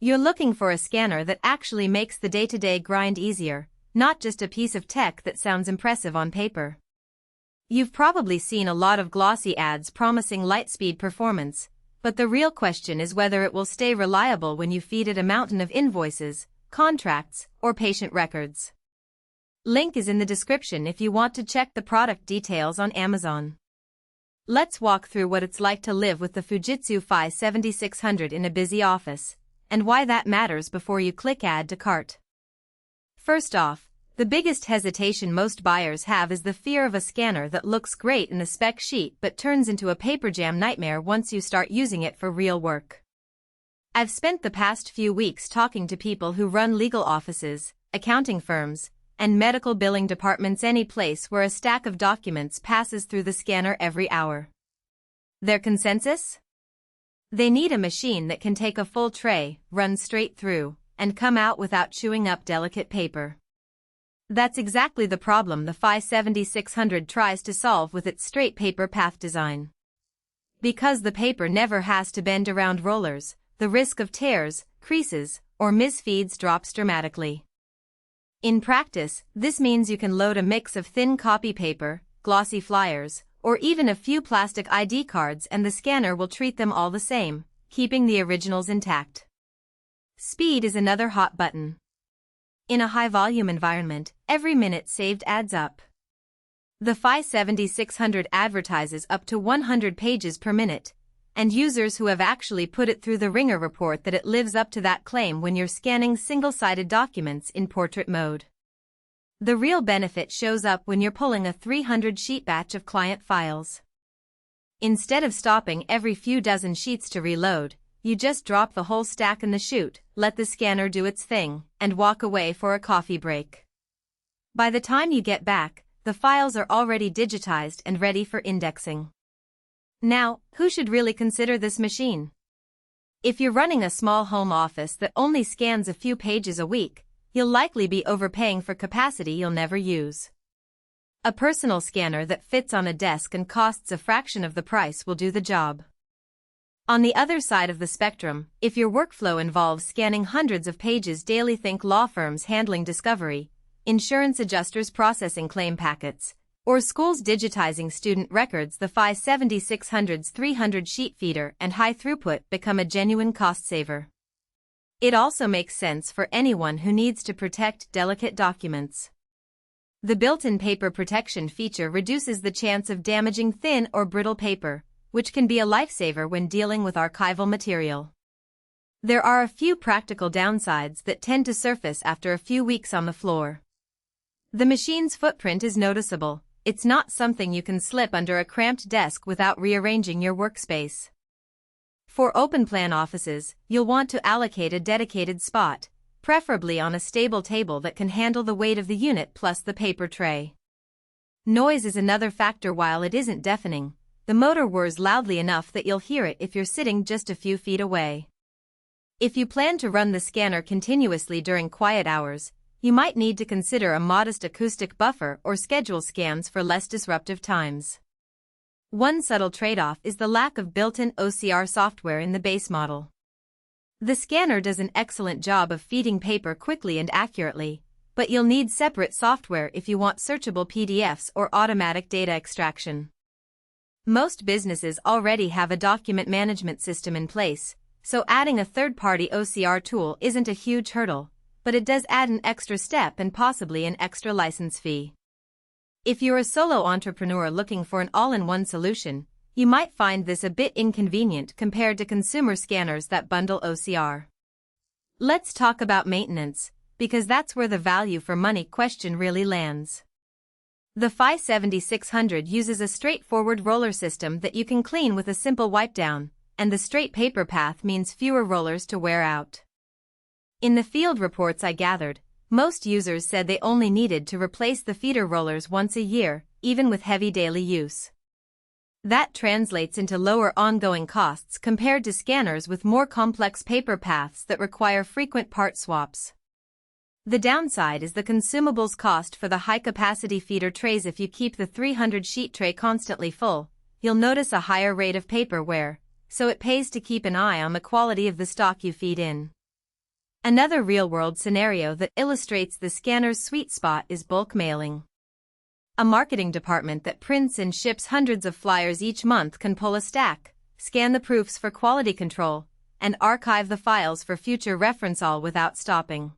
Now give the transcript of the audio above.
You're looking for a scanner that actually makes the day-to-day grind easier, not just a piece of tech that sounds impressive on paper. You've probably seen a lot of glossy ads promising light-speed performance, but the real question is whether it will stay reliable when you feed it a mountain of invoices, contracts, or patient records. Link is in the description if you want to check the product details on Amazon. Let's walk through what it's like to live with the FUJITSU FI 7600 in a busy office, and why that matters before you click Add to Cart. First off, the biggest hesitation most buyers have is the fear of a scanner that looks great in the spec sheet but turns into a paper jam nightmare once you start using it for real work. I've spent the past few weeks talking to people who run legal offices, accounting firms, and medical billing departments, any place where a stack of documents passes through the scanner every hour. Their consensus? They need a machine that can take a full tray, run straight through, and come out without chewing up delicate paper. That's exactly the problem the FI 7600 tries to solve with its straight paper path design. Because the paper never has to bend around rollers, the risk of tears, creases, or misfeeds drops dramatically. In practice, this means you can load a mix of thin copy paper, glossy flyers, or even a few plastic ID cards and the scanner will treat them all the same, keeping the originals intact. Speed is another hot button. In a high-volume environment, every minute saved adds up. The FI 7600 advertises up to 100 pages per minute, and users who have actually put it through the ringer report that it lives up to that claim when you're scanning single-sided documents in portrait mode. The real benefit shows up when you're pulling a 300-sheet batch of client files. Instead of stopping every few dozen sheets to reload, you just drop the whole stack in the chute, let the scanner do its thing, and walk away for a coffee break. By the time you get back, the files are already digitized and ready for indexing. Now, who should really consider this machine? If you're running a small home office that only scans a few pages a week, you'll likely be overpaying for capacity you'll never use. A personal scanner that fits on a desk and costs a fraction of the price will do the job. On the other side of the spectrum, if your workflow involves scanning hundreds of pages daily, think law firms handling discovery, insurance adjusters processing claim packets, or schools digitizing student records, the FI 7600's 300-sheet feeder and high throughput become a genuine cost saver. It also makes sense for anyone who needs to protect delicate documents. The built-in paper protection feature reduces the chance of damaging thin or brittle paper, which can be a lifesaver when dealing with archival material. There are a few practical downsides that tend to surface after a few weeks on the floor. The machine's footprint is noticeable. It's not something you can slip under a cramped desk without rearranging your workspace. For open-plan offices, you'll want to allocate a dedicated spot, preferably on a stable table that can handle the weight of the unit plus the paper tray. Noise is another factor. While it isn't deafening, the motor whirs loudly enough that you'll hear it if you're sitting just a few feet away. If you plan to run the scanner continuously during quiet hours, you might need to consider a modest acoustic buffer or schedule scans for less disruptive times. One subtle trade-off is the lack of built-in OCR software in the base model. The scanner does an excellent job of feeding paper quickly and accurately, but you'll need separate software if you want searchable PDFs or automatic data extraction. Most businesses already have a document management system in place, so adding a third-party OCR tool isn't a huge hurdle, but it does add an extra step and possibly an extra license fee. If you're a solo entrepreneur looking for an all-in-one solution, you might find this a bit inconvenient compared to consumer scanners that bundle OCR. Let's talk about maintenance, because that's where the value for money question really lands. The FI 7600 uses a straightforward roller system that you can clean with a simple wipe down, and the straight paper path means fewer rollers to wear out. In the field reports I gathered, most users said they only needed to replace the feeder rollers once a year, even with heavy daily use. That translates into lower ongoing costs compared to scanners with more complex paper paths that require frequent part swaps. The downside is the consumables cost for the high-capacity feeder trays. If you keep the 300-sheet tray constantly full, you'll notice a higher rate of paper wear, so it pays to keep an eye on the quality of the stock you feed in. Another real-world scenario that illustrates the scanner's sweet spot is bulk mailing. A marketing department that prints and ships hundreds of flyers each month can pull a stack, scan the proofs for quality control, and archive the files for future reference all without stopping.